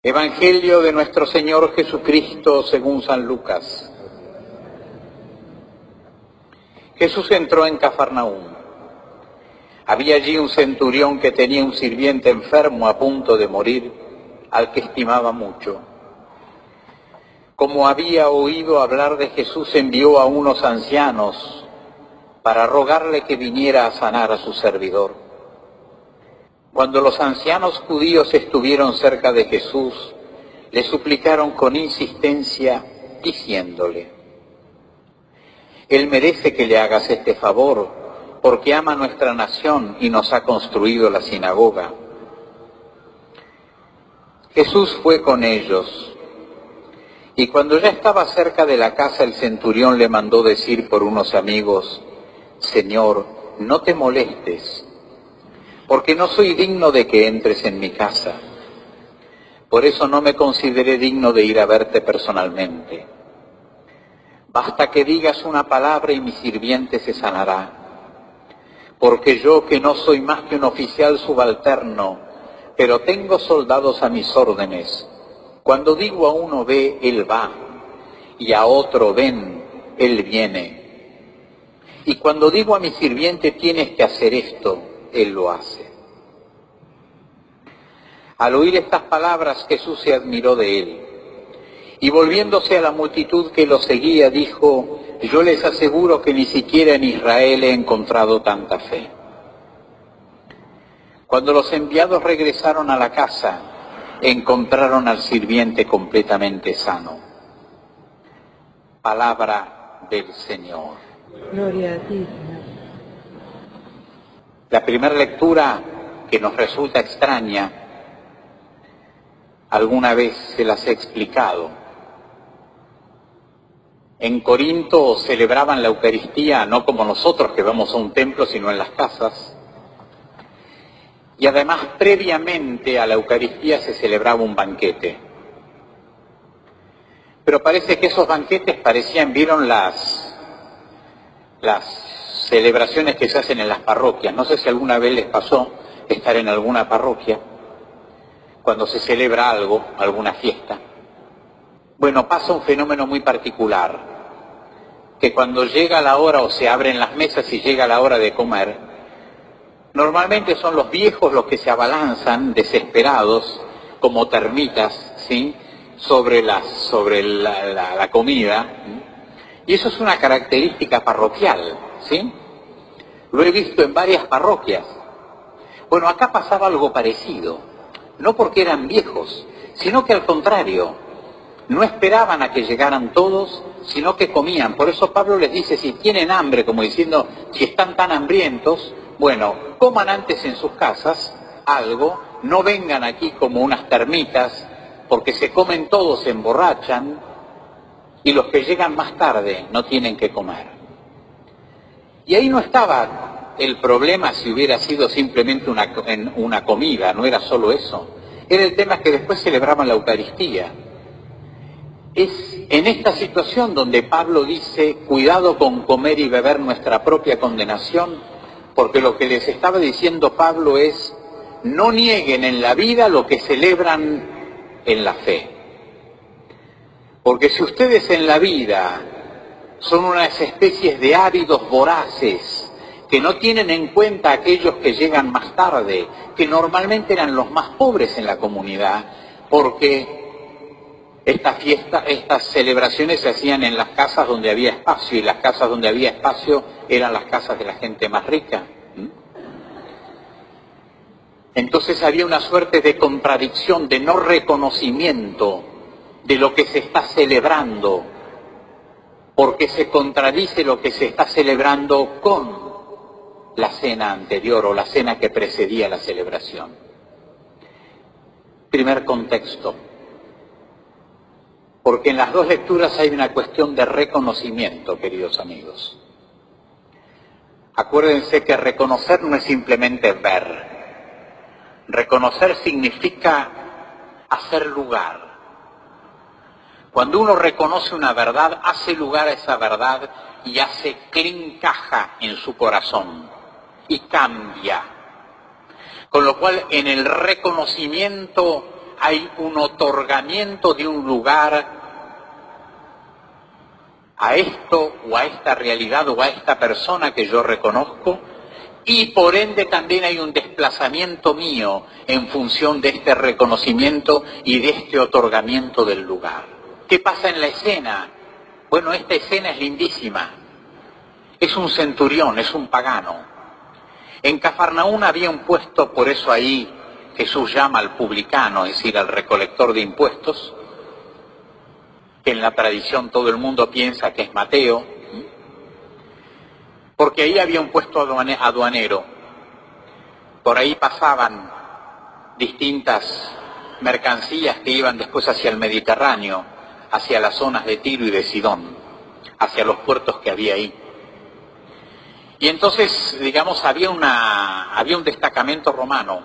Evangelio de nuestro Señor Jesucristo según San Lucas. Jesús entró en Cafarnaúm. Había allí un centurión que tenía un sirviente enfermo a punto de morir, al que estimaba mucho. Como había oído hablar de Jesús, envió a unos ancianos para rogarle que viniera a sanar a su servidor. Cuando los ancianos judíos estuvieron cerca de Jesús, le suplicaron con insistencia, diciéndole: Él merece que le hagas este favor, porque ama nuestra nación y nos ha construido la sinagoga. Jesús fue con ellos, y cuando ya estaba cerca de la casa, el centurión le mandó decir por unos amigos: Señor, no te molestes, porque no soy digno de que entres en mi casa. Por eso no me consideré digno de ir a verte personalmente. Basta que digas una palabra y mi sirviente se sanará. Porque yo, que no soy más que un oficial subalterno, pero tengo soldados a mis órdenes, cuando digo a uno ve, él va, y a otro ven, él viene. Y cuando digo a mi sirviente tienes que hacer esto, él lo hace. Al oír estas palabras, Jesús se admiró de él, y volviéndose a la multitud que lo seguía, dijo: Yo les aseguro que ni siquiera en Israel he encontrado tanta fe. Cuando los enviados regresaron a la casa, encontraron al sirviente completamente sano. Palabra del Señor. Gloria a ti, Señor. La primera lectura, que nos resulta extraña, alguna vez se las he explicado. En Corinto celebraban la Eucaristía no como nosotros que vamos a un templo, sino en las casas. Y además, previamente a la Eucaristía se celebraba un banquete. Pero parece que esos banquetes ¿vieron las celebraciones que se hacen en las parroquias? No sé si alguna vez les pasó estar en alguna parroquia cuando se celebra algo, alguna fiesta. Bueno, pasa un fenómeno muy particular, que cuando llega la hora o se abren las mesas y llega la hora de comer, normalmente son los viejos los que se abalanzan desesperados como termitas, ¿sí?, sobre la comida, y eso es una característica parroquial, ¿sí? Lo he visto en varias parroquias. Bueno, acá pasaba algo parecido, no porque eran viejos, sino que al contrario, no esperaban a que llegaran todos, sino que comían. Por eso Pablo les dice, si tienen hambre, como diciendo, si están tan hambrientos, bueno, coman antes en sus casas algo, no vengan aquí como unas termitas, porque se comen todos, se emborrachan, y los que llegan más tarde no tienen que comer. Y ahí no estaba el problema si hubiera sido simplemente una comida, no era solo eso. Era el tema que después celebraban la Eucaristía. Es en esta situación donde Pablo dice, cuidado con comer y beber nuestra propia condenación, porque lo que les estaba diciendo Pablo es, no nieguen en la vida lo que celebran en la fe. Porque si ustedes en la vida son unas especies de ávidos voraces, que no tienen en cuenta a aquellos que llegan más tarde, que normalmente eran los más pobres en la comunidad, porque estas celebraciones se hacían en las casas donde había espacio, y las casas donde había espacio eran las casas de la gente más rica. Entonces había una suerte de contradicción, de no reconocimiento de lo que se está celebrando, porque se contradice lo que se está celebrando con la cena anterior o la cena que precedía la celebración. Primer contexto. Porque en las dos lecturas hay una cuestión de reconocimiento, queridos amigos. Acuérdense que reconocer no es simplemente ver. Reconocer significa hacer lugar. Cuando uno reconoce una verdad, hace lugar a esa verdad y hace que encaja en su corazón y cambia. Con lo cual, en el reconocimiento hay un otorgamiento de un lugar a esto o a esta realidad o a esta persona que yo reconozco, y por ende también hay un desplazamiento mío en función de este reconocimiento y de este otorgamiento del lugar. ¿Qué pasa en la escena? Bueno, esta escena es lindísima. Es un centurión, es un pagano. En Cafarnaún había un puesto, por eso ahí Jesús llama al publicano, es decir, al recolector de impuestos, que en la tradición todo el mundo piensa que es Mateo, porque ahí había un puesto aduanero. Por ahí pasaban distintas mercancías que iban después hacia el Mediterráneo, hacia las zonas de Tiro y de Sidón, hacia los puertos que había ahí. Y entonces, digamos, había un destacamento romano.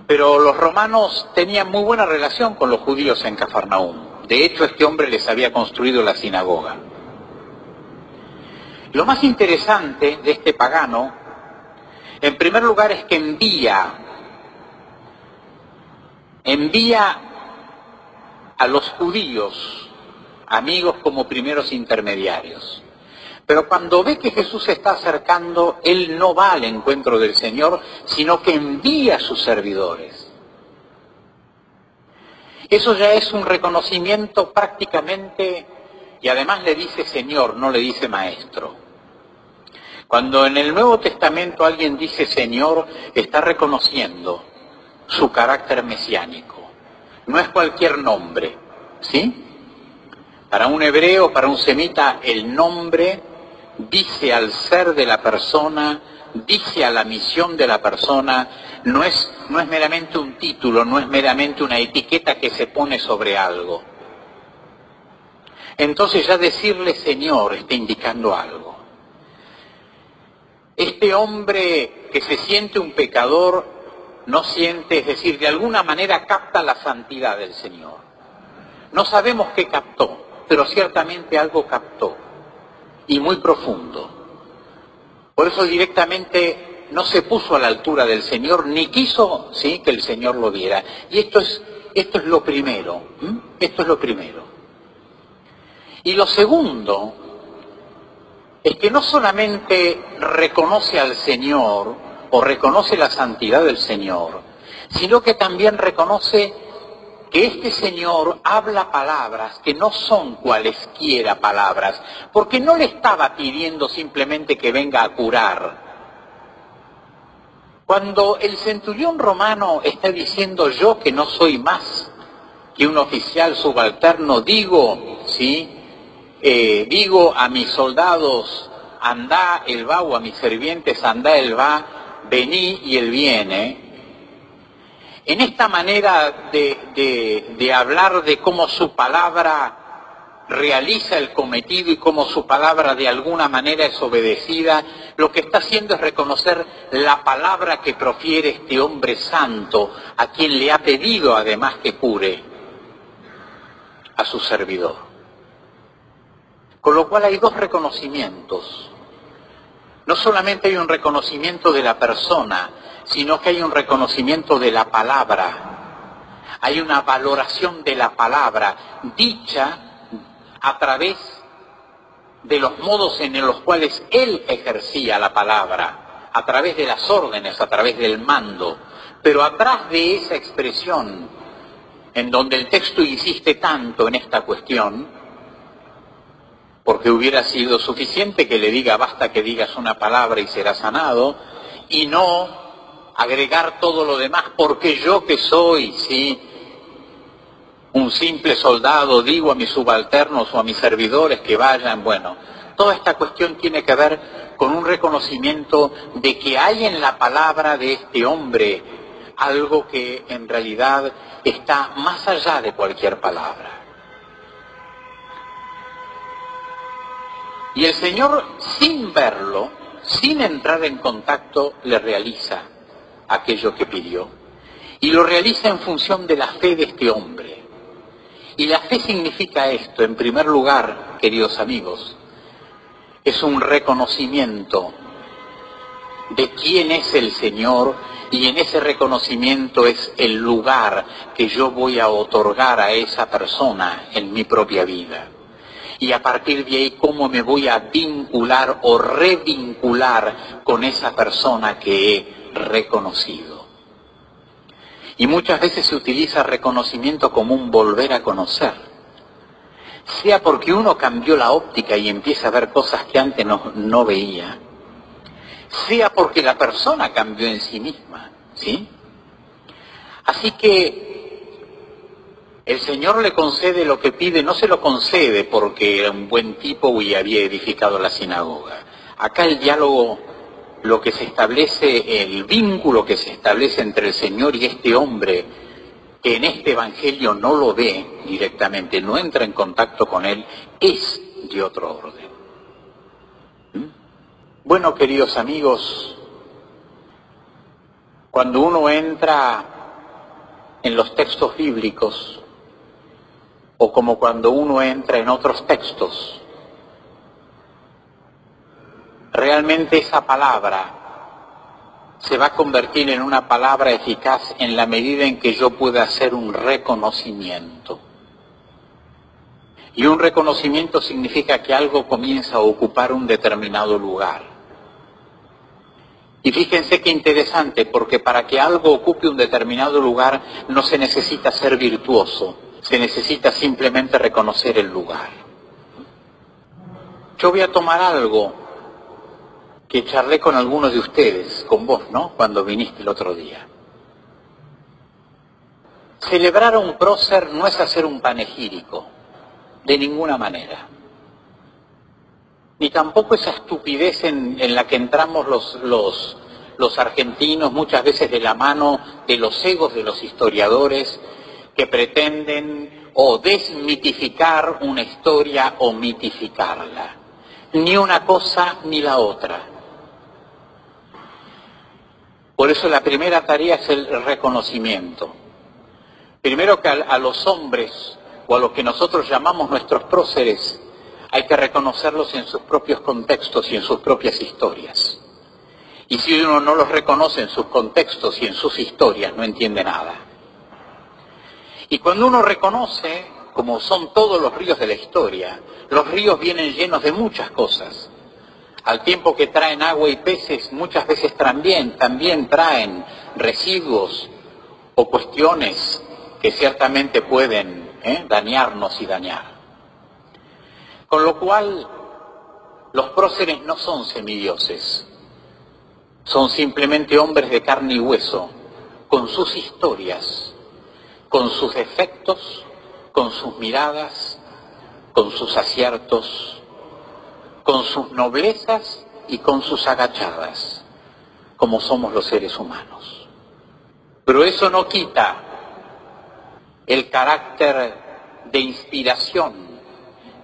Pero los romanos tenían muy buena relación con los judíos en Cafarnaún. De hecho, este hombre les había construido la sinagoga. Lo más interesante de este pagano, en primer lugar, es que envía a los judíos, amigos como primeros intermediarios. Pero cuando ve que Jesús se está acercando, él no va al encuentro del Señor, sino que envía a sus servidores. Eso ya es un reconocimiento prácticamente, y además le dice Señor, no le dice Maestro. Cuando en el Nuevo Testamento alguien dice Señor, está reconociendo su carácter mesiánico. No es cualquier nombre, ¿sí? Para un hebreo, para un semita, el nombre dice al ser de la persona, dice a la misión de la persona, no es meramente un título, no es meramente una etiqueta que se pone sobre algo. Entonces ya decirle Señor está indicando algo. Este hombre que se siente un pecador, no siente, es decir, de alguna manera capta la santidad del Señor. No sabemos qué captó, pero ciertamente algo captó, y muy profundo. Por eso directamente no se puso a la altura del Señor, ni quiso, ¿sí?, que el Señor lo viera. Y esto es lo primero, esto es lo primero. Y lo segundo es que no solamente reconoce al Señor, o reconoce la santidad del Señor, sino que también reconoce que este Señor habla palabras que no son cualesquiera palabras, porque no le estaba pidiendo simplemente que venga a curar. Cuando el centurión romano está diciendo yo que no soy más que un oficial subalterno, digo, ¿sí?, digo a mis soldados, andá, él va, o a mis sirvientes, andá, él va, vení y él viene. En esta manera de hablar de cómo su palabra realiza el cometido y cómo su palabra de alguna manera es obedecida, lo que está haciendo es reconocer la palabra que profiere este hombre santo, a quien le ha pedido además que cure a su servidor. Con lo cual hay dos reconocimientos. No solamente hay un reconocimiento de la persona, sino que hay un reconocimiento de la palabra. Hay una valoración de la palabra, dicha a través de los modos en los cuales él ejercía la palabra, a través de las órdenes, a través del mando. Pero atrás de esa expresión, en donde el texto insiste tanto en esta cuestión, porque hubiera sido suficiente que le diga basta que digas una palabra y serás sanado, y no agregar todo lo demás, porque yo que soy, ¿sí?, un simple soldado, digo a mis subalternos o a mis servidores que vayan. Bueno, toda esta cuestión tiene que ver con un reconocimiento de que hay en la palabra de este hombre algo que en realidad está más allá de cualquier palabra. Y el Señor, sin verlo, sin entrar en contacto, le realiza aquello que pidió. Y lo realiza en función de la fe de este hombre. Y la fe significa esto, en primer lugar, queridos amigos, es un reconocimiento de quién es el Señor Y en ese reconocimiento es el lugar que yo voy a otorgar a esa persona en mi propia vida. Y a partir de ahí, cómo me voy a vincular o revincular con esa persona que he reconocido. Y muchas veces se utiliza reconocimiento como un volver a conocer. Sea porque uno cambió la óptica y empieza a ver cosas que antes no veía, sea porque la persona cambió en sí misma, ¿sí? Así que el Señor le concede lo que pide, no se lo concede porque era un buen tipo y había edificado la sinagoga. Acá el diálogo, lo que se establece, el vínculo que se establece entre el Señor y este hombre, que en este Evangelio no lo ve directamente, no entra en contacto con él, es de otro orden. Bueno, queridos amigos, cuando uno entra en los textos bíblicos, o como cuando uno entra en otros textos, realmente esa palabra se va a convertir en una palabra eficaz en la medida en que yo pueda hacer un reconocimiento. Y un reconocimiento significa que algo comienza a ocupar un determinado lugar. Y fíjense qué interesante, porque para que algo ocupe un determinado lugar no se necesita ser virtuoso, se necesita simplemente reconocer el lugar. Yo voy a tomar algo que charlé con algunos de ustedes, con vos, ¿no?, cuando viniste el otro día. Celebrar a un prócer no es hacer un panegírico, de ninguna manera. Ni tampoco esa estupidez en la que entramos los argentinos, muchas veces de la mano de los egos de los historiadores, que pretenden o desmitificar una historia o mitificarla. Ni una cosa ni la otra. Por eso la primera tarea es el reconocimiento. Primero que a los hombres, o a lo que nosotros llamamos nuestros próceres, hay que reconocerlos en sus propios contextos y en sus propias historias. Y si uno no los reconoce en sus contextos y en sus historias, no entiende nada. Y cuando uno reconoce, como son todos los ríos de la historia, los ríos vienen llenos de muchas cosas. Al tiempo que traen agua y peces, muchas veces también traen residuos o cuestiones que ciertamente pueden dañarnos y dañar. Con lo cual, los próceres no son semidioses, son simplemente hombres de carne y hueso, con sus historias, con sus defectos, con sus miradas, con sus aciertos, con sus noblezas y con sus agachadas, como somos los seres humanos. Pero eso no quita el carácter de inspiración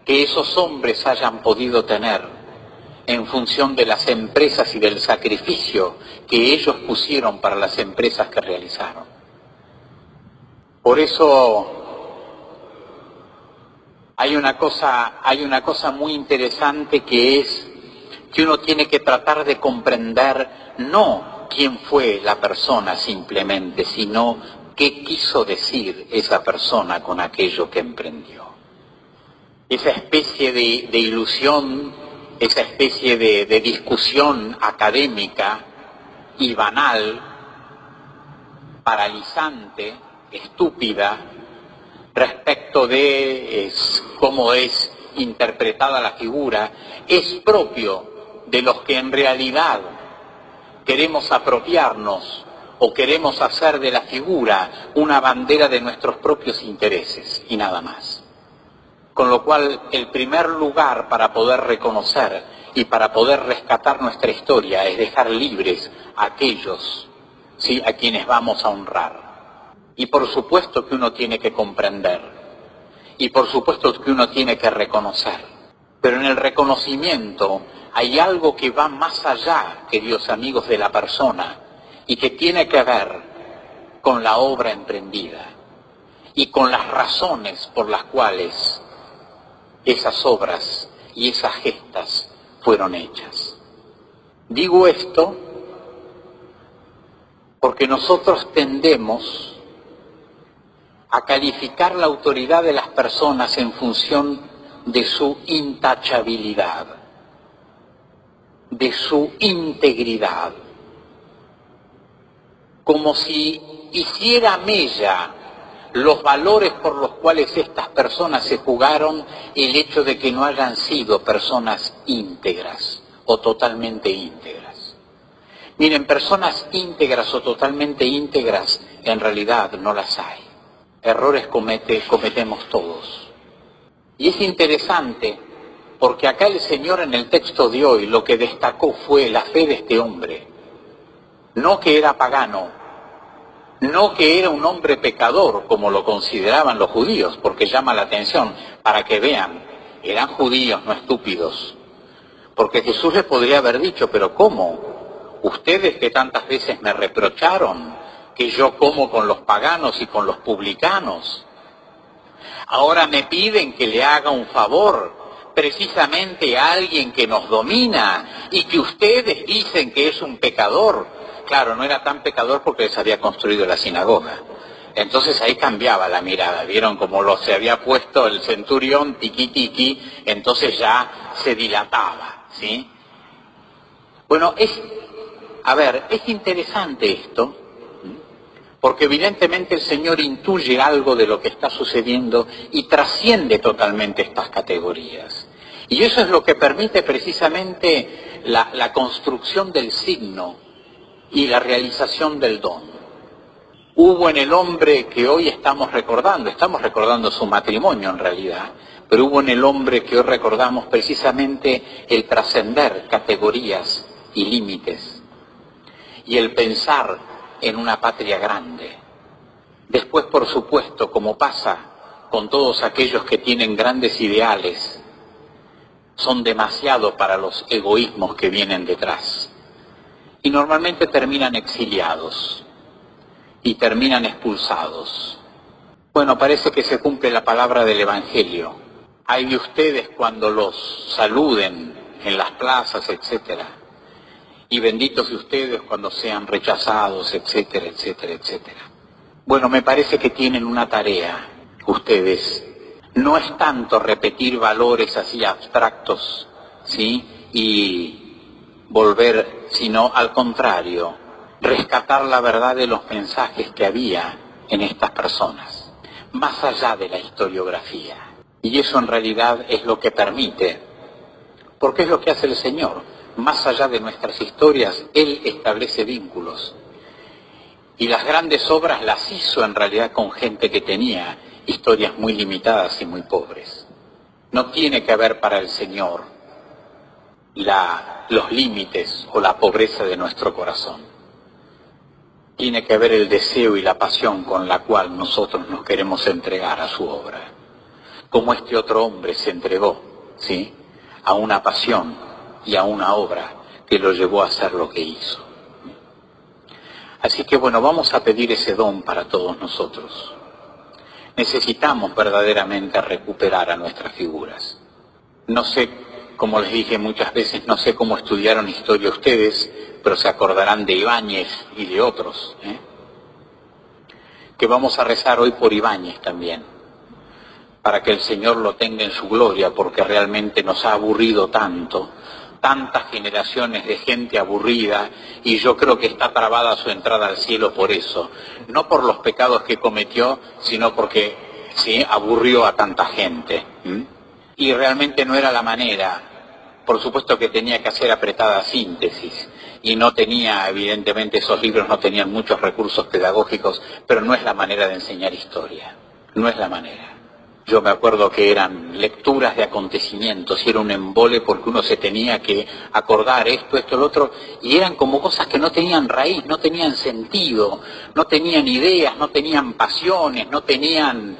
que esos hombres hayan podido tener en función de las empresas y del sacrificio que ellos pusieron para las empresas que realizaron. Por eso hay una cosa muy interesante, que es que uno tiene que tratar de comprender no quién fue la persona simplemente, sino qué quiso decir esa persona con aquello que emprendió. Esa especie de ilusión, esa especie de discusión académica y banal, paralizante, estúpida, respecto de cómo es interpretada la figura, es propio de los que en realidad queremos apropiarnos o queremos hacer de la figura una bandera de nuestros propios intereses y nada más. Con lo cual, el primer lugar para poder reconocer y para poder rescatar nuestra historia es dejar libres a aquellos, ¿sí?, a quienes vamos a honrar. Y por supuesto que uno tiene que comprender, y por supuesto que uno tiene que reconocer. Pero en el reconocimiento hay algo que va más allá, queridos amigos, de la persona, y que tiene que ver con la obra emprendida y con las razones por las cuales esas obras y esas gestas fueron hechas. Digo esto porque nosotros tendemos a calificar la autoridad de las personas en función de su intachabilidad, de su integridad, como si hiciera mella los valores por los cuales estas personas se jugaron el hecho de que no hayan sido personas íntegras o totalmente íntegras. Miren, personas íntegras o totalmente íntegras en realidad no las hay. Errores cometemos todos. Y es interesante porque acá el Señor en el texto de hoy lo que destacó fue la fe de este hombre. No que era pagano, no que era un hombre pecador como lo consideraban los judíos, porque llama la atención para que vean, eran judíos, no estúpidos. Porque Jesús les podría haber dicho, pero ¿cómo? Ustedes que tantas veces me reprocharon que yo como con los paganos y con los publicanos, ahora me piden que le haga un favor precisamente a alguien que nos domina y que ustedes dicen que es un pecador. Claro, no era tan pecador porque les había construido la sinagoga. Entonces ahí cambiaba la mirada, vieron como se había puesto el centurión tiqui tiqui, entonces ya se dilataba, ¿sí? Bueno, es interesante esto, porque evidentemente el Señor intuye algo de lo que está sucediendo y trasciende totalmente estas categorías. Y eso es lo que permite precisamente la construcción del signo y la realización del don. Hubo en el hombre que hoy estamos recordando su matrimonio en realidad, pero hubo en el hombre que hoy recordamos precisamente el trascender categorías y límites y el pensar en una patria grande. Después, por supuesto, como pasa con todos aquellos que tienen grandes ideales, son demasiado para los egoísmos que vienen detrás. Y normalmente terminan exiliados y terminan expulsados. Bueno, parece que se cumple la palabra del Evangelio. Hay de ustedes cuando los saluden en las plazas, etcétera. Y benditos de ustedes cuando sean rechazados, etcétera, etcétera, etcétera. Bueno, me parece que tienen una tarea, ustedes. No es tanto repetir valores así abstractos, ¿sí? Y volver, sino al contrario, rescatar la verdad de los mensajes que había en estas personas, más allá de la historiografía. Y eso en realidad es lo que permite, porque es lo que hace el Señor. Más allá de nuestras historias, Él establece vínculos. Y las grandes obras las hizo en realidad con gente que tenía historias muy limitadas y muy pobres. No tiene que haber para el Señor los límites o la pobreza de nuestro corazón. Tiene que haber el deseo y la pasión con la cual nosotros nos queremos entregar a su obra. Como este otro hombre se entregó, ¿sí?, a una pasión y a una obra que lo llevó a hacer lo que hizo. Así que bueno, vamos a pedir ese don para todos nosotros. Necesitamos verdaderamente recuperar a nuestras figuras. No sé, como les dije muchas veces, no sé cómo estudiaron historia ustedes, pero se acordarán de Ibáñez y de otros, que vamos a rezar hoy por Ibáñez también, para que el Señor lo tenga en su gloria, porque realmente nos ha aburrido tanto, tantas generaciones de gente aburrida, y yo creo que está trabada su entrada al cielo por eso, no por los pecados que cometió, sino porque sí aburrió a tanta gente. Y realmente no era la manera. Por supuesto que tenía que hacer apretada síntesis, y no tenía, evidentemente esos libros no tenían muchos recursos pedagógicos, pero no es la manera de enseñar historia, no es la manera. Yo me acuerdo que eran lecturas de acontecimientos y era un embole porque uno se tenía que acordar esto, lo otro, y eran como cosas que no tenían raíz, no tenían sentido, no tenían ideas, no tenían pasiones, no tenían...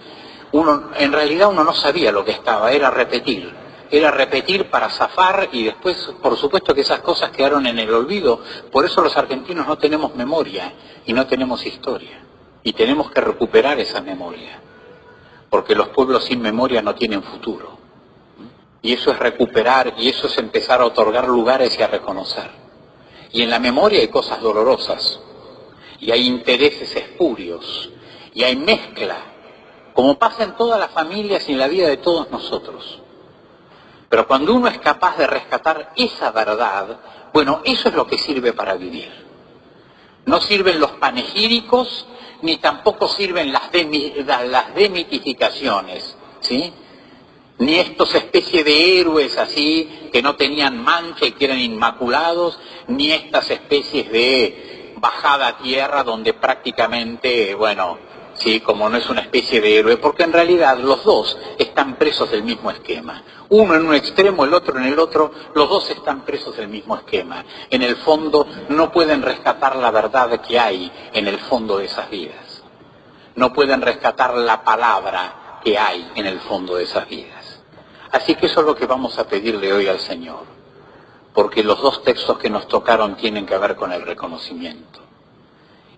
en realidad uno no sabía lo que estaba, era repetir para zafar, y después, por supuesto que esas cosas quedaron en el olvido. Por eso los argentinos no tenemos memoria y no tenemos historia, y tenemos que recuperar esa memoria. Porque los pueblos sin memoria no tienen futuro. Y eso es recuperar, y eso es empezar a otorgar lugares y a reconocer. Y en la memoria hay cosas dolorosas. y hay intereses espurios, y hay mezcla, como pasa en todas las familias y en la vida de todos nosotros. Pero cuando uno es capaz de rescatar esa verdad, bueno, eso es lo que sirve para vivir. No sirven los panegíricos, ni tampoco sirven las demitificaciones, ¿sí? Ni estos especies de héroes así, que no tenían mancha y que eran inmaculados, ni estas especies de bajada a tierra donde prácticamente, bueno, sí, como no es una especie de héroe, porque en realidad los dos están presos del mismo esquema. Uno en un extremo, el otro en el otro, los dos están presos del mismo esquema. En el fondo no pueden rescatar la verdad que hay en el fondo de esas vidas. No pueden rescatar la palabra que hay en el fondo de esas vidas. Así que eso es lo que vamos a pedirle hoy al Señor, porque los dos textos que nos tocaron tienen que ver con el reconocimiento.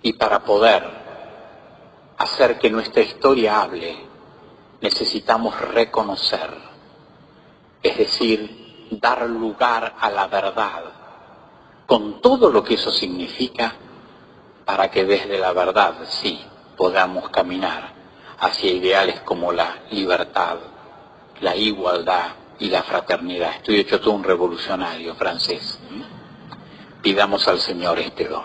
Y para poder hacer que nuestra historia hable, necesitamos reconocer, es decir, dar lugar a la verdad, con todo lo que eso significa, para que desde la verdad, sí, podamos caminar hacia ideales como la libertad, la igualdad y la fraternidad. Estoy hecho todo un revolucionario francés. Pidamos al Señor este don.